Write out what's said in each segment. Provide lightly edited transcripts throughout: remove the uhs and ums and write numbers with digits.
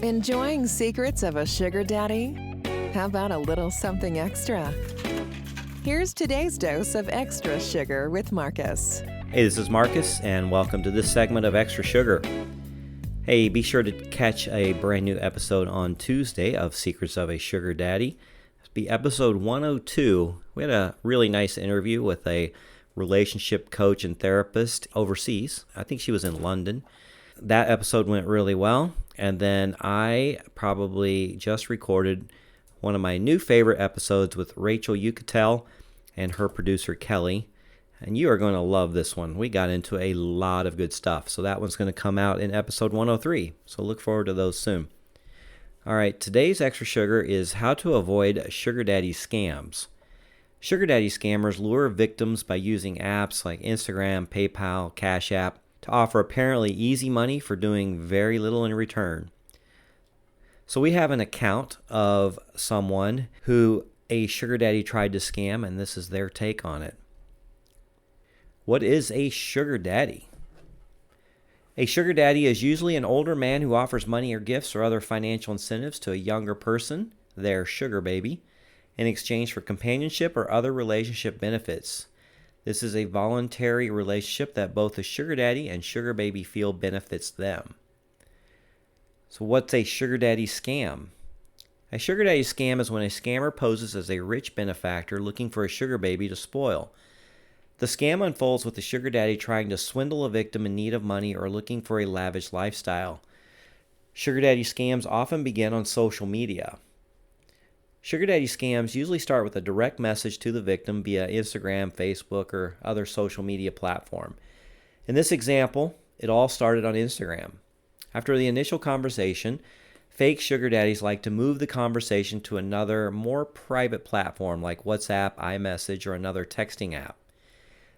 Enjoying secrets of a sugar daddy? How about a little something extra? Here's today's dose of extra sugar with Marcus. Hey, this is Marcus, and welcome to this segment of Extra Sugar. Hey, be sure to catch a brand new episode on Tuesday of Secrets of a Sugar Daddy. It'll be episode 102. We had a really nice interview with a relationship coach and therapist overseas. I think she was in London. That episode went really well, and then I probably just recorded one of my new favorite episodes with Rachel Uchitel and her producer Kelly. And you are going to love this one. We got into a lot of good stuff. So that one's going to come out in episode 103. So look forward to those soon. All right, today's Extra Sugar is how to avoid sugar daddy scams. Sugar daddy scammers lure victims by using apps like Instagram, PayPal, Cash App to offer apparently easy money for doing very little in return. So we have an account of someone who a sugar daddy tried to scam, and this is their take on it. What is a sugar daddy? A sugar daddy is usually an older man who offers money or gifts or other financial incentives to a younger person, their sugar baby, in exchange for companionship or other relationship benefits. This is a voluntary relationship that both the sugar daddy and sugar baby feel benefits them. So what's a sugar daddy scam? A sugar daddy scam is when a scammer poses as a rich benefactor looking for a sugar baby to spoil. The scam unfolds with the sugar daddy trying to swindle a victim in need of money or looking for a lavish lifestyle. Sugar daddy scams often begin on social media. Sugar daddy scams usually start with a direct message to the victim via Instagram, Facebook, or other social media platform. In this example, it all started on Instagram. After the initial conversation, fake sugar daddies like to move the conversation to another, more private platform like WhatsApp, iMessage, or another texting app.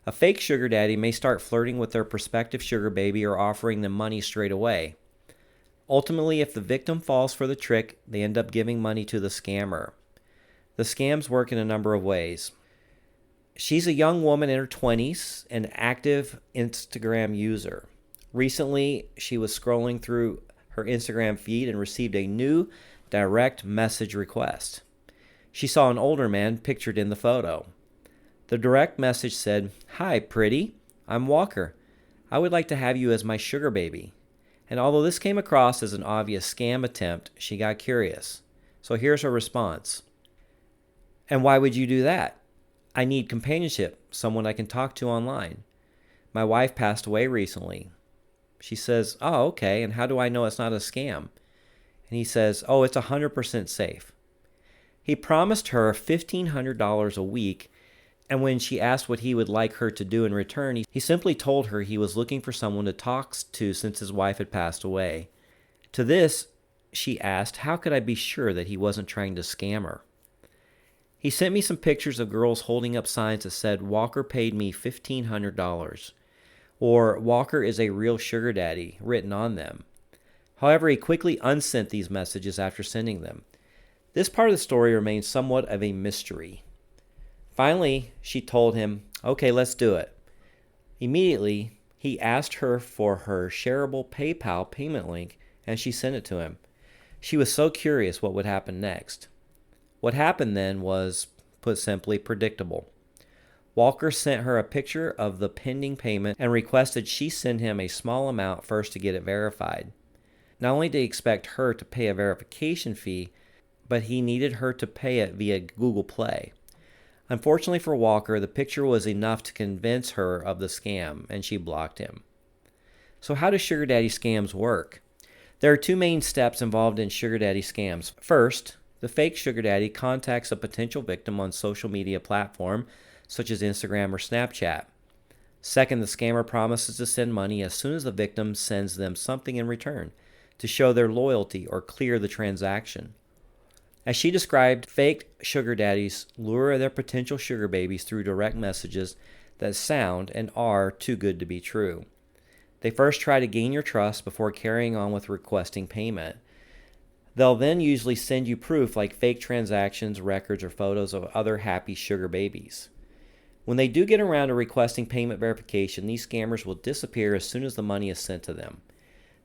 A fake sugar daddy may start flirting with their prospective sugar baby or offering them money straight away. Ultimately, if the victim falls for the trick, they end up giving money to the scammer. The scams work in a number of ways. She's a young woman in her 20s, an active Instagram user. Recently, she was scrolling through her Instagram feed and received a new direct message request. She saw an older man pictured in the photo. The direct message said, "Hi, pretty. I'm Walker. I would like to have you as my sugar baby." And although this came across as an obvious scam attempt, she got curious. So here's her response. "And why would you do that?" "I need companionship, someone I can talk to online. My wife passed away recently." She says, "Oh, okay, and how do I know it's not a scam?" And he says, "Oh, it's 100% safe." He promised her $1,500 a week, and when she asked what he would like her to do in return, he simply told her he was looking for someone to talk to since his wife had passed away. To this, she asked, how could I be sure that he wasn't trying to scam her? He sent me some pictures of girls holding up signs that said, "Walker paid me $1,500," or "Walker is a real sugar daddy," written on them. However, he quickly unsent these messages after sending them. This part of the story remains somewhat of a mystery. Finally, she told him, "Okay, let's do it." Immediately, he asked her for her shareable PayPal payment link, and she sent it to him. She was so curious what would happen next. What happened then was, put simply, predictable. Walker sent her a picture of the pending payment and requested she send him a small amount first to get it verified. Not only did he expect her to pay a verification fee, but he needed her to pay it via Google Play. Unfortunately for Walker, the picture was enough to convince her of the scam, and she blocked him. So how do sugar daddy scams work? There are two main steps involved in sugar daddy scams. First, the fake sugar daddy contacts a potential victim on social media platform, such as Instagram or Snapchat. Second, the scammer promises to send money as soon as the victim sends them something in return to show their loyalty or clear the transaction. As she described, fake sugar daddies lure their potential sugar babies through direct messages that sound and are too good to be true. They first try to gain your trust before carrying on with requesting payment. They'll then usually send you proof like fake transactions, records, or photos of other happy sugar babies. When they do get around to requesting payment verification, these scammers will disappear as soon as the money is sent to them.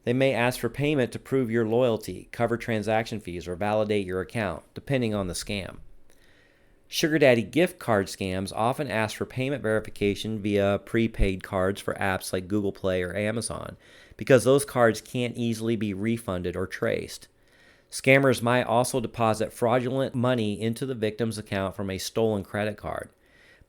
They may ask for payment to prove your loyalty, cover transaction fees, or validate your account, depending on the scam. Sugar daddy gift card scams often ask for payment verification via prepaid cards for apps like Google Play or Amazon, because those cards can't easily be refunded or traced. Scammers might also deposit fraudulent money into the victim's account from a stolen credit card.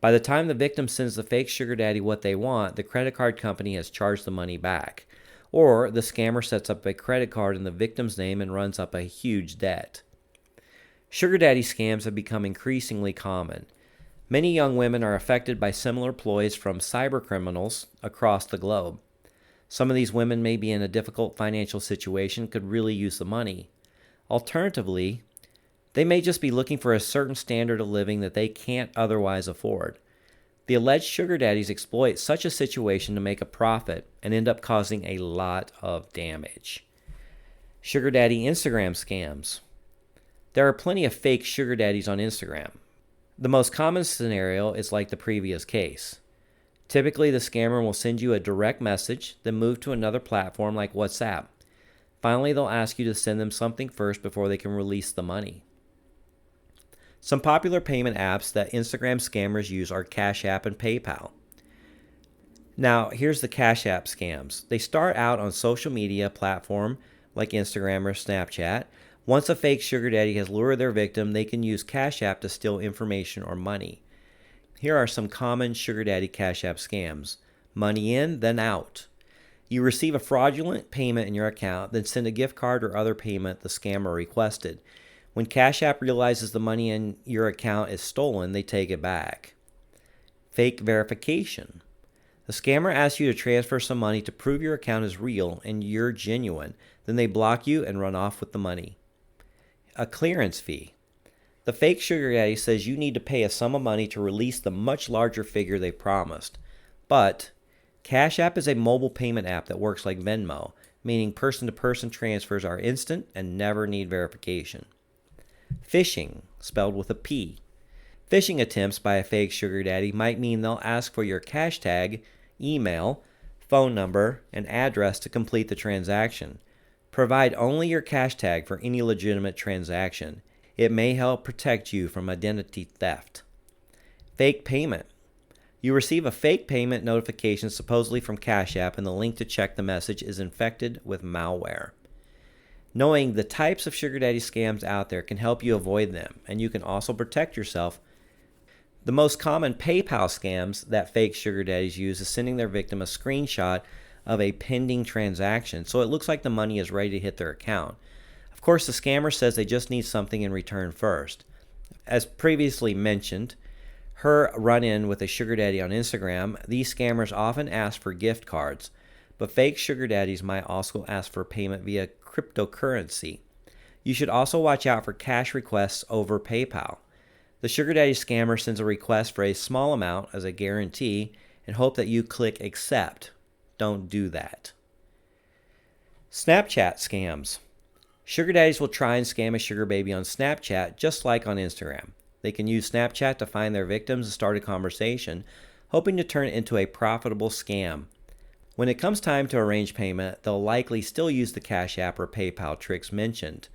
By the time the victim sends the fake sugar daddy what they want, the credit card company has charged the money back. Or the scammer sets up a credit card in the victim's name and runs up a huge debt. Sugar daddy scams have become increasingly common. Many young women are affected by similar ploys from cybercriminals across the globe. Some of these women may be in a difficult financial situation, could really use the money. Alternatively, they may just be looking for a certain standard of living that they can't otherwise afford. The alleged sugar daddies exploit such a situation to make a profit and end up causing a lot of damage. Sugar daddy Instagram scams. There are plenty of fake sugar daddies on Instagram. The most common scenario is like the previous case. Typically, the scammer will send you a direct message, then move to another platform like WhatsApp. Finally, they'll ask you to send them something first before they can release the money. Some popular payment apps that Instagram scammers use are Cash App and PayPal. Now, here's the Cash App scams. They start out on social media platform like Instagram or Snapchat. Once a fake sugar daddy has lured their victim, they can use Cash App to steal information or money. Here are some common sugar daddy Cash App scams. Money in, then out. You receive a fraudulent payment in your account, then send a gift card or other payment the scammer requested. When Cash App realizes the money in your account is stolen, they take it back. Fake verification. The scammer asks you to transfer some money to prove your account is real and you're genuine. Then they block you and run off with the money. A clearance fee. The fake sugar daddy says you need to pay a sum of money to release the much larger figure they promised. But Cash App is a mobile payment app that works like Venmo, meaning person-to-person transfers are instant and never need verification. Phishing, spelled with a P. Phishing attempts by a fake sugar daddy might mean they'll ask for your cash tag, email, phone number, and address to complete the transaction. Provide only your cash tag for any legitimate transaction. It may help protect you from identity theft. Fake payment. You receive a fake payment notification supposedly from Cash App, and the link to check the message is infected with malware. Knowing the types of sugar daddy scams out there can help you avoid them, and you can also protect yourself. The most common PayPal scams that fake sugar daddies use is sending their victim a screenshot of a pending transaction, so it looks like the money is ready to hit their account. Of course, the scammer says they just need something in return first. As previously mentioned, her run-in with a sugar daddy on Instagram, these scammers often ask for gift cards, but fake sugar daddies might also ask for payment via cryptocurrency. You should also watch out for cash requests over PayPal. The sugar daddy scammer sends a request for a small amount as a guarantee and hope that you click accept. Don't do that. Snapchat scams. Sugar daddies will try and scam a sugar baby on Snapchat just like on Instagram. They can use Snapchat to find their victims and start a conversation, hoping to turn it into a profitable scam. When it comes time to arrange payment, they'll likely still use the Cash App or PayPal tricks mentioned.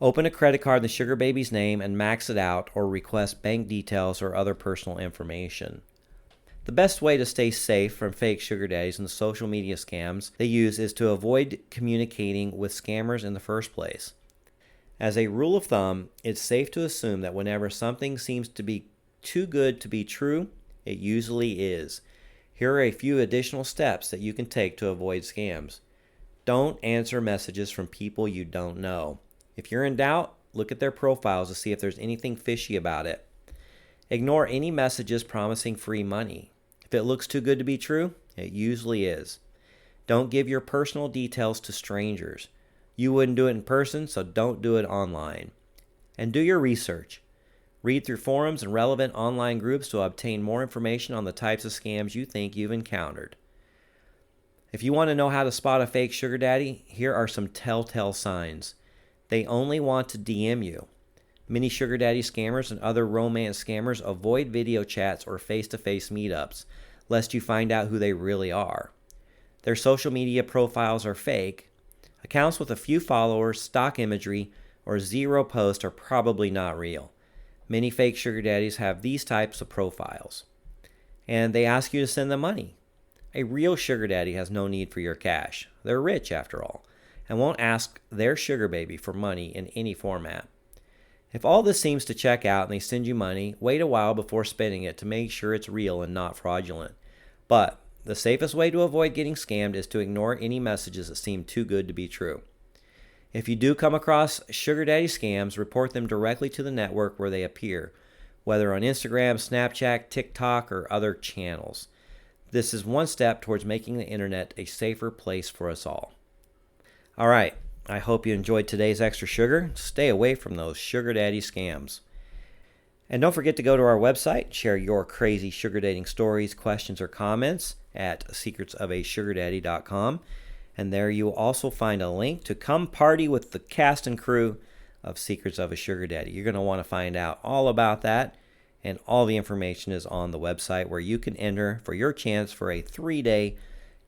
Open a credit card in the sugar baby's name and max it out, or request bank details or other personal information. The best way to stay safe from fake sugar daddies and the social media scams they use is to avoid communicating with scammers in the first place. As a rule of thumb, it's safe to assume that whenever something seems to be too good to be true, it usually is. Here are a few additional steps that you can take to avoid scams. Don't answer messages from people you don't know. If you're in doubt, look at their profiles to see if there's anything fishy about it. Ignore any messages promising free money. If it looks too good to be true, it usually is. Don't give your personal details to strangers. You wouldn't do it in person, so don't do it online. And do your research. Read through forums and relevant online groups to obtain more information on the types of scams you think you've encountered. If you want to know how to spot a fake sugar daddy, here are some telltale signs. They only want to DM you. Many sugar daddy scammers and other romance scammers avoid video chats or face-to-face meetups, lest you find out who they really are. Their social media profiles are fake, Accounts with a few followers, stock imagery, or zero posts are probably not real. Many fake sugar daddies have these types of profiles, and they ask you to send them money. A real sugar daddy has no need for your cash. They're rich, after all, and won't ask their sugar baby for money in any format. If all this seems to check out and they send you money, wait a while before spending it to make sure it's real and not fraudulent. But the safest way to avoid getting scammed is to ignore any messages that seem too good to be true. If you do come across sugar daddy scams, report them directly to the network where they appear, whether on Instagram, Snapchat, TikTok, or other channels. This is one step towards making the internet a safer place for us all. All right, I hope you enjoyed today's Extra Sugar. Stay away from those sugar daddy scams. And don't forget to go to our website, share your crazy sugar dating stories, questions, or comments at secretsofasugardaddy.com. And there you will also find a link to come party with the cast and crew of Secrets of a Sugar Daddy. You're going to want to find out all about that, and all the information is on the website where you can enter for your chance for a 3-day,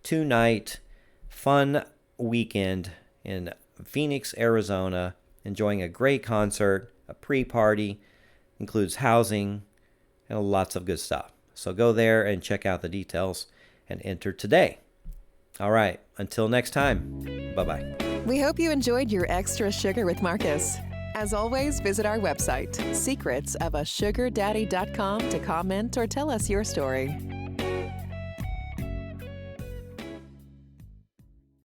2-night fun weekend in Phoenix, Arizona, enjoying a great concert, a pre-party, includes housing, and lots of good stuff. So go there and check out the details and enter today. All right, until next time, bye-bye. We hope you enjoyed your Extra Sugar with Marcus. As always, visit our website, secretsofasugardaddy.com, to comment or tell us your story.